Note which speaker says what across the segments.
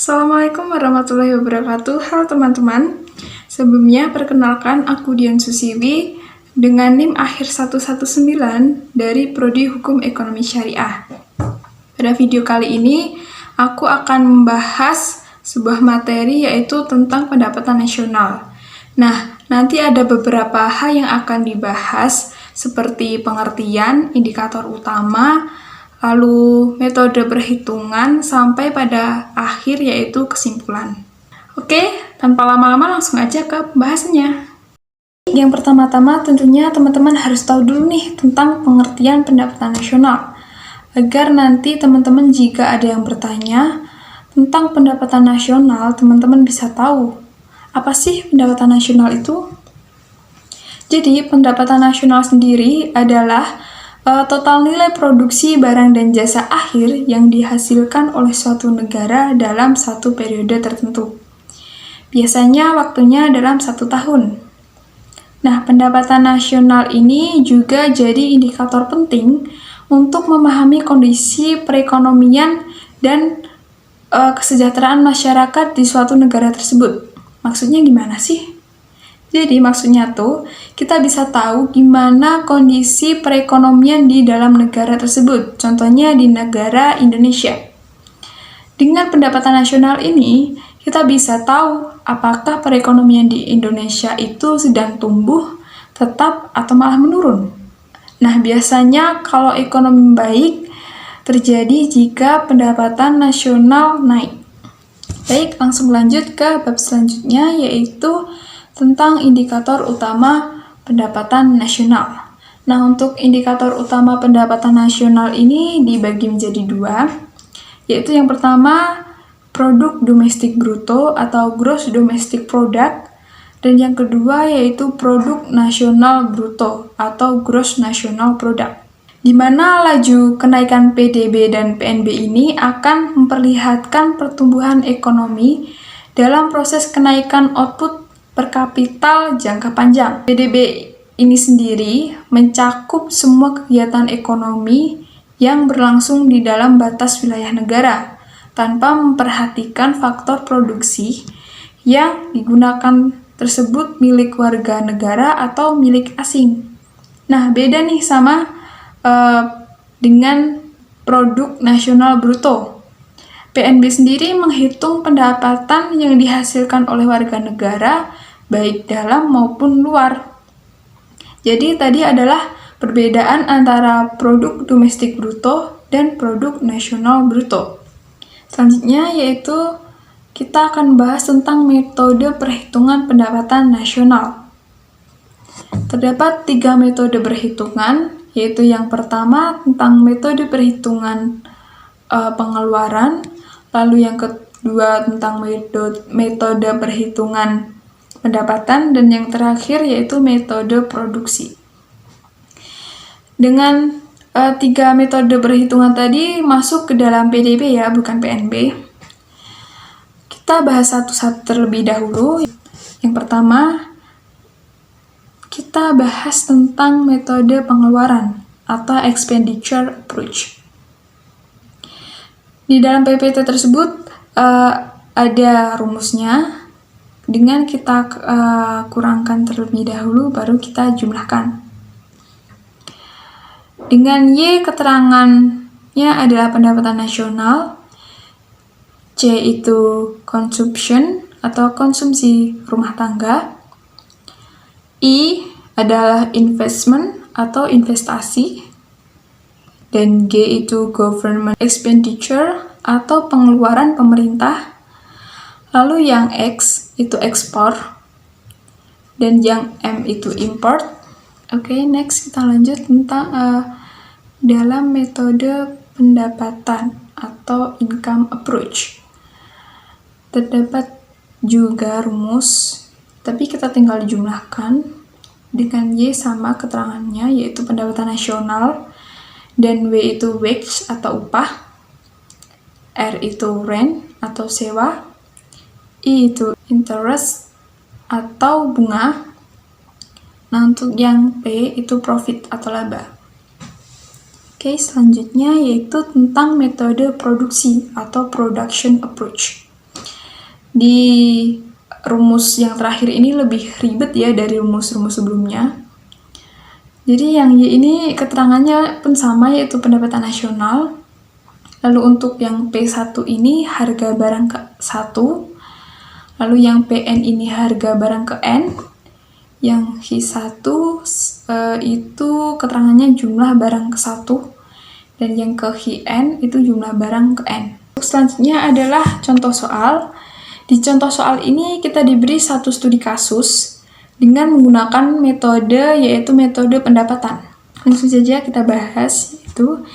Speaker 1: Assalamualaikum warahmatullahi wabarakatuh. Halo teman-teman. Sebelumnya perkenalkan aku Dian Susiwi dengan NIM akhir 119 dari Prodi Hukum Ekonomi Syariah. Pada video kali ini aku akan membahas sebuah materi yaitu tentang pendapatan nasional. Nah, nanti ada beberapa hal yang akan dibahas seperti pengertian, indikator utama, lalu metode perhitungan, sampai pada akhir yaitu kesimpulan. Oke, tanpa lama-lama langsung aja ke pembahasannya. Yang pertama-tama tentunya teman-teman harus tahu dulu nih tentang pengertian pendapatan nasional. Agar nanti teman-teman jika ada yang bertanya tentang pendapatan nasional, teman-teman bisa tahu apa sih pendapatan nasional itu. Jadi, pendapatan nasional sendiri adalah total nilai produksi barang dan jasa akhir yang dihasilkan oleh suatu negara dalam satu periode tertentu. Biasanya waktunya dalam 1 tahun. Nah, pendapatan nasional ini juga jadi indikator penting untuk memahami kondisi perekonomian dan kesejahteraan masyarakat di suatu negara tersebut. Maksudnya gimana sih? Jadi maksudnya tuh, kita bisa tahu gimana kondisi perekonomian di dalam negara tersebut, contohnya di negara Indonesia. Dengan pendapatan nasional ini, kita bisa tahu apakah perekonomian di Indonesia itu sedang tumbuh, tetap, atau malah menurun. Nah, biasanya kalau ekonomi baik, terjadi jika pendapatan nasional naik. Baik, langsung lanjut ke bab selanjutnya, yaitu tentang indikator utama pendapatan nasional. Nah, untuk indikator utama pendapatan nasional ini dibagi menjadi 2, yaitu yang pertama produk domestik bruto atau gross domestic product, dan yang kedua yaitu produk nasional bruto atau gross national product. Di mana laju kenaikan PDB dan PNB ini akan memperlihatkan pertumbuhan ekonomi dalam proses kenaikan output per kapital jangka panjang. PDB ini sendiri mencakup semua kegiatan ekonomi yang berlangsung di dalam batas wilayah negara, tanpa memperhatikan faktor produksi yang digunakan tersebut milik warga negara atau milik asing. Nah, beda nih sama dengan produk nasional bruto. PNB sendiri menghitung pendapatan yang dihasilkan oleh warga negara baik dalam maupun luar. Jadi tadi adalah perbedaan antara produk domestik bruto dan produk nasional bruto. Selanjutnya yaitu kita akan bahas tentang metode perhitungan pendapatan nasional. Terdapat 3 metode perhitungan, yaitu yang pertama tentang metode perhitungan pengeluaran, lalu yang kedua tentang metode perhitungan pendapatan, dan yang terakhir yaitu metode produksi. Dengan 3 metode perhitungan tadi masuk ke dalam PDB ya, bukan PNB. Kita bahas satu-satu terlebih dahulu. Yang pertama, kita bahas tentang metode pengeluaran atau expenditure approach. Di dalam PPT tersebut ada rumusnya. Dengan kita kurangkan terlebih dahulu, baru kita jumlahkan. Dengan Y keterangannya adalah pendapatan nasional, C itu consumption atau konsumsi rumah tangga, I adalah investment atau investasi, dan G itu government expenditure atau pengeluaran pemerintah. Lalu yang X itu ekspor, dan yang M itu import. Oke, next kita lanjut tentang dalam metode pendapatan atau income approach. Terdapat juga rumus, tapi kita tinggal jumlahkan. Dengan Y sama keterangannya, yaitu pendapatan nasional, dan W itu wage atau upah, R itu rent atau sewa, I itu interest atau bunga. Nah, untuk yang P itu profit atau laba. Oke, selanjutnya yaitu tentang metode produksi atau production approach. di rumus yang terakhir ini lebih ribet ya dari rumus-rumus sebelumnya. Jadi yang Y ini keterangannya pun sama, yaitu pendapatan nasional. Lalu untuk yang P1 ini harga barang ke 1. Lalu yang PN ini harga barang ke N. Yang H1 itu keterangannya jumlah barang ke 1. Dan yang ke HN itu jumlah barang ke N. Selanjutnya adalah contoh soal. Di contoh soal ini kita diberi satu studi kasus dengan menggunakan metode, yaitu metode pendapatan. Langsung saja kita bahas, yaitu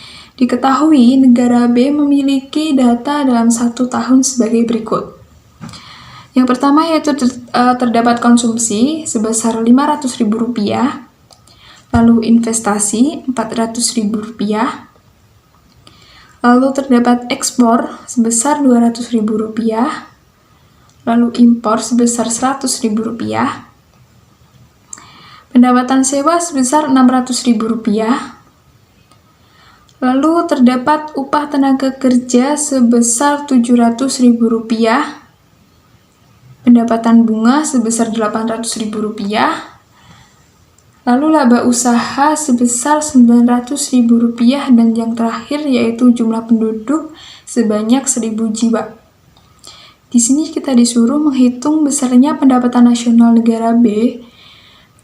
Speaker 1: diketahui negara B memiliki data dalam 1 tahun sebagai berikut. Yang pertama yaitu terdapat konsumsi sebesar Rp500.000, lalu investasi Rp400.000, lalu terdapat ekspor sebesar Rp200.000, lalu impor sebesar Rp100.000, pendapatan sewa sebesar Rp600.000, lalu terdapat upah tenaga kerja sebesar Rp700.000, pendapatan bunga sebesar Rp800.000, lalu laba usaha sebesar Rp900.000, dan yang terakhir yaitu jumlah penduduk sebanyak 1.000 jiwa. Di sini kita disuruh menghitung besarnya pendapatan nasional negara B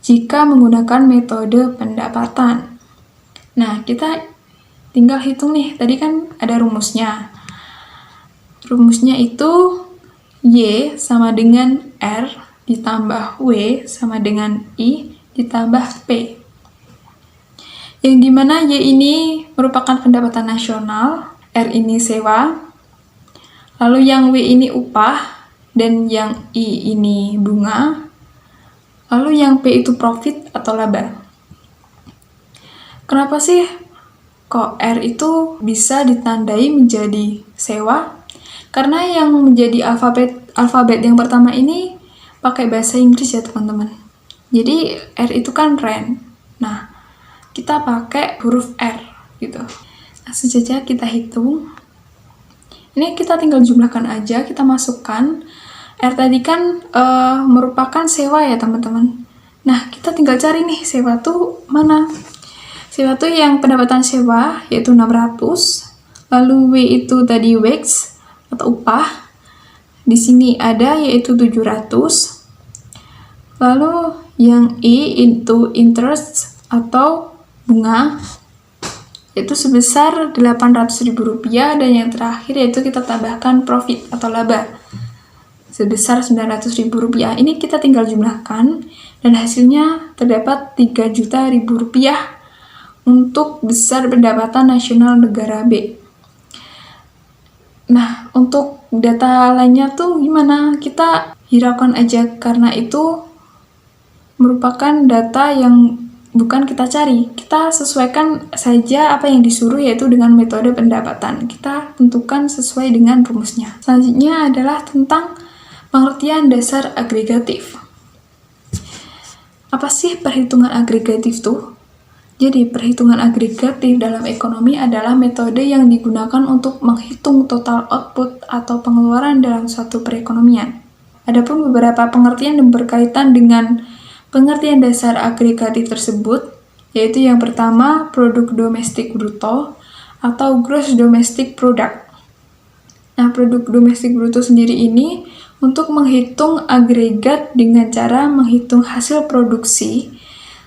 Speaker 1: jika menggunakan metode pendapatan. Nah, kita tinggal hitung nih, tadi kan ada rumusnya. Rumusnya itu Y sama dengan R ditambah W sama dengan I ditambah P. Yang dimana Y ini merupakan pendapatan nasional, R ini sewa, lalu yang W ini upah, dan yang I ini bunga, lalu yang P itu profit atau laba. Kenapa sih kok R itu bisa ditandai menjadi sewa? Karena yang menjadi alfabet yang pertama ini pakai bahasa Inggris ya teman-teman. Jadi R itu kan rent. Nah, kita pakai huruf R gitu. Langsung saja kita hitung. Ini kita tinggal jumlahkan aja, kita masukkan. R tadi kan merupakan sewa ya teman-teman. Nah, kita tinggal cari nih sewa tuh mana. Sewa tuh yang pendapatan sewa yaitu 600. Lalu W itu tadi wage atau upah. Di sini ada yaitu 700. Lalu yang I itu interest atau bunga, yaitu sebesar Rp800.000, dan yang terakhir yaitu kita tambahkan profit atau laba sebesar Rp900.000. Ini kita tinggal jumlahkan dan hasilnya terdapat Rp3.000.000 untuk besar pendapatan nasional negara B. Nah, untuk data lainnya tuh gimana? Kita hiraukan aja karena itu merupakan data yang bukan kita cari, kita sesuaikan saja apa yang disuruh, yaitu dengan metode pendapatan. Kita tentukan sesuai dengan rumusnya. Selanjutnya adalah tentang pengertian dasar agregatif. Apa sih perhitungan agregatif tuh? Jadi, perhitungan agregatif dalam ekonomi adalah metode yang digunakan untuk menghitung total output atau pengeluaran dalam suatu perekonomian. Adapun beberapa pengertian yang berkaitan dengan pengertian dasar agregatif tersebut, yaitu yang pertama, produk domestik bruto atau gross domestic product. Nah, produk domestik bruto sendiri ini untuk menghitung agregat dengan cara menghitung hasil produksi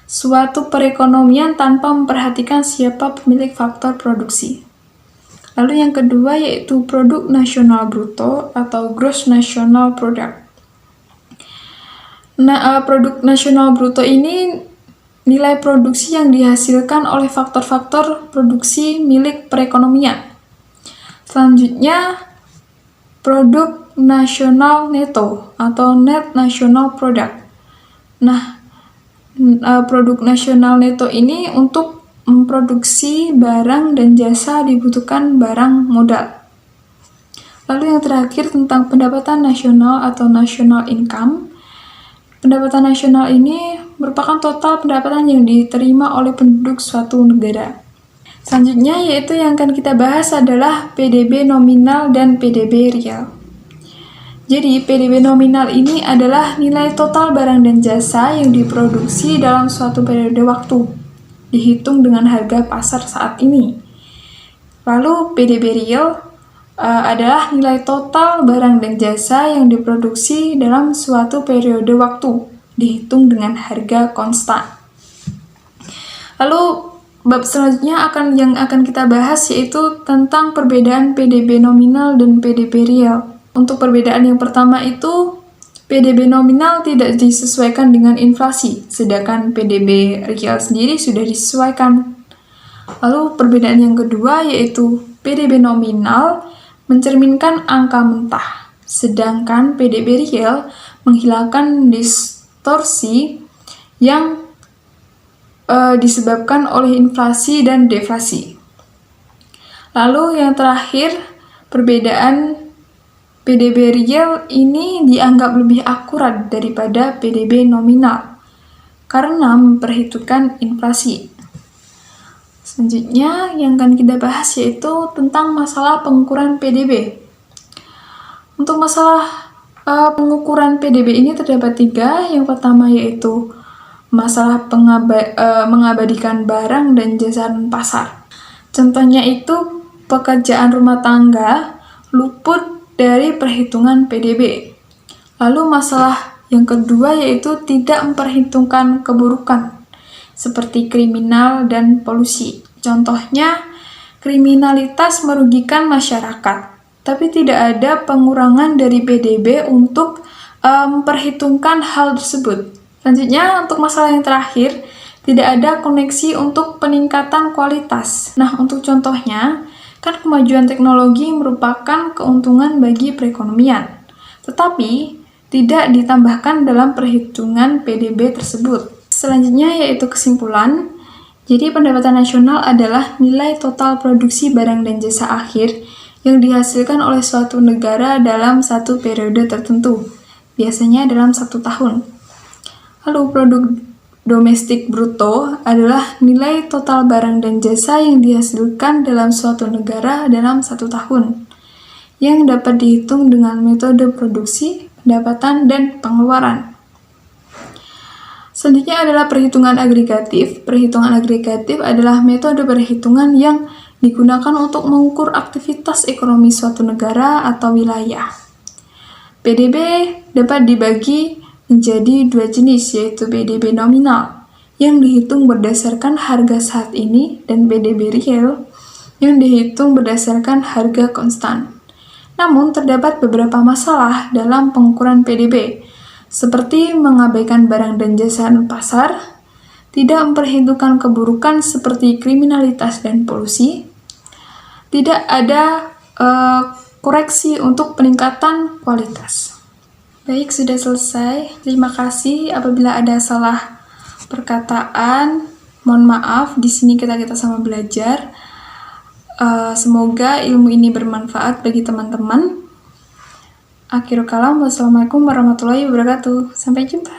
Speaker 1: suatu perekonomian tanpa memperhatikan siapa pemilik faktor produksi. Lalu yang kedua yaitu produk nasional bruto atau gross national product. Nah, produk nasional bruto ini nilai produksi yang dihasilkan oleh faktor-faktor produksi milik perekonomian. Selanjutnya, produk nasional neto atau net national product. Nah, produk nasional neto ini untuk memproduksi barang dan jasa dibutuhkan barang modal. Lalu yang terakhir tentang pendapatan nasional atau national income. Pendapatan nasional ini merupakan total pendapatan yang diterima oleh penduduk suatu negara. Selanjutnya yaitu yang akan kita bahas adalah PDB nominal dan PDB real. Jadi, PDB nominal ini adalah nilai total barang dan jasa yang diproduksi dalam suatu periode waktu, dihitung dengan harga pasar saat ini. Lalu, PDB real adalah nilai total barang dan jasa yang diproduksi dalam suatu periode waktu, dihitung dengan harga konstan. Lalu, bab selanjutnya yang akan kita bahas yaitu tentang perbedaan PDB nominal dan PDB real. Untuk perbedaan yang pertama itu, PDB nominal tidak disesuaikan dengan inflasi, sedangkan PDB real sendiri sudah disesuaikan. Lalu perbedaan yang kedua yaitu PDB nominal mencerminkan angka mentah, sedangkan PDB real menghilangkan distorsi yang disebabkan oleh inflasi dan deflasi. Lalu yang terakhir, perbedaan PDB real ini dianggap lebih akurat daripada PDB nominal karena memperhitungkan inflasi. Selanjutnya yang akan kita bahas yaitu tentang masalah pengukuran PDB. Untuk masalah pengukuran PDB ini terdapat 3. Yang pertama yaitu masalah mengabadikan barang dan jasa pasar. Contohnya itu pekerjaan rumah tangga luput dari perhitungan PDB. Lalu masalah yang kedua yaitu tidak memperhitungkan keburukan, seperti kriminal dan polusi. Contohnya, kriminalitas merugikan masyarakat, tapi tidak ada pengurangan dari PDB untuk memperhitungkan hal tersebut. Selanjutnya, untuk masalah yang terakhir, tidak ada koneksi untuk peningkatan kualitas. Nah, untuk contohnya, kan kemajuan teknologi merupakan keuntungan bagi perekonomian, tetapi tidak ditambahkan dalam perhitungan PDB tersebut. Selanjutnya yaitu kesimpulan. Jadi pendapatan nasional adalah nilai total produksi barang dan jasa akhir yang dihasilkan oleh suatu negara dalam satu periode tertentu, biasanya dalam 1 tahun. Lalu produk domestik bruto adalah nilai total barang dan jasa yang dihasilkan dalam suatu negara dalam 1 tahun, yang dapat dihitung dengan metode produksi, pendapatan, dan pengeluaran. Selanjutnya adalah perhitungan agregatif. Perhitungan agregatif adalah metode perhitungan yang digunakan untuk mengukur aktivitas ekonomi suatu negara atau wilayah. PDB dapat dibagi menjadi 2 jenis, yaitu PDB nominal yang dihitung berdasarkan harga saat ini dan PDB real yang dihitung berdasarkan harga konstan. Namun terdapat beberapa masalah dalam pengukuran PDB, seperti mengabaikan barang dan jasa pasar, tidak memperhitungkan keburukan seperti kriminalitas dan polusi, tidak ada koreksi untuk peningkatan kualitas. Baik, sudah selesai. Terima kasih. Apabila ada salah perkataan, mohon maaf. Di sini kita sama belajar. Semoga ilmu ini bermanfaat bagi teman-teman. Akhirul kalam, wassalamualaikum warahmatullahi wabarakatuh. Sampai jumpa.